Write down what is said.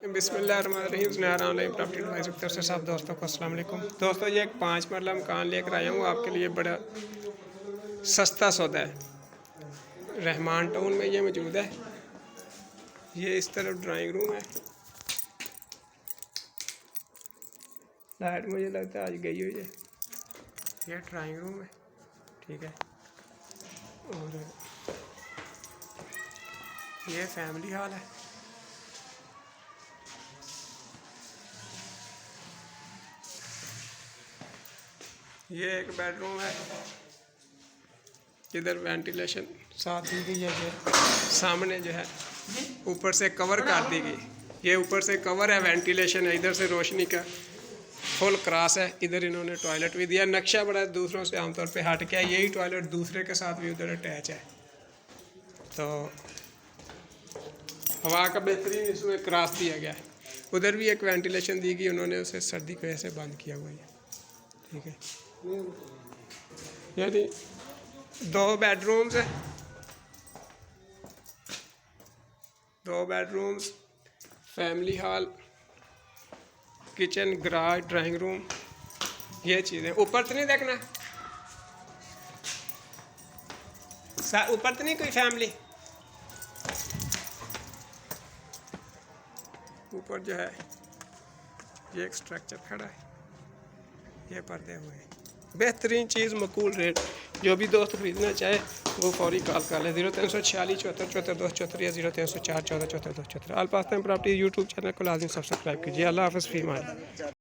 बिस्मिल्लाहिर्रहमानिर्रहीम online property adviser की तरफ से सब दोस्तों को अस्सलाम वालेकुम। दोस्तों ये एक 5 मरला मकान लेकर आया हूँ आपके लिए। बड़ा सस्ता सौदा है। रहमान टाउन में ये मौजूद है। ये इस तरफ ड्राइंग रूम है। लाइट मुझे लगता है आज गई हुई है। ये ड्राइंग रूम है, ठीक है। और ये फैमिली हॉल है। ये एक बेडरूम है। इधर वेंटिलेशन साथ दी गई है। ये सामने जो है ऊपर से कवर कर दी गई। ये ऊपर से कवर है, वेंटिलेशन है। इधर से रोशनी का फुल क्रॉस है। इधर इन्होंने टॉयलेट भी दिया। नक्शा बड़ा दूसरों से आमतौर पे हट के है। यही टॉयलेट दूसरे के साथ भी उधर अटैच है, तो हवा का बेहतरीन इसमें क्रॉस दिया गया है। उधर भी एक वेंटिलेशन दी गई, उन्होंने उसे सर्दी की वजह से बंद किया हुआ है, ठीक है। यानी 2 बेडरूम्स है, 2 bedrooms, family hall, kitchen, garage, drawing room, ये चीज़ें। ऊपर तो नहीं देखना, ऊपर तो नहीं कोई फैमिली। ऊपर जो है ये एक स्ट्रक्चर खड़ा है, ये पर्दे हुए हैं। बेहतरीन चीज़, मकूल रेट। जो भी दोस्त खरीदना चाहे वो फौरी कॉल कर ले। 0346 74 74 274 या 0304 14 74 274। आल पास प्रॉपर्टी यूट्यूब चैनल को लाजिम सब्सक्राइब कीजिए। अल्लाह हाफ़िज़। फी मान।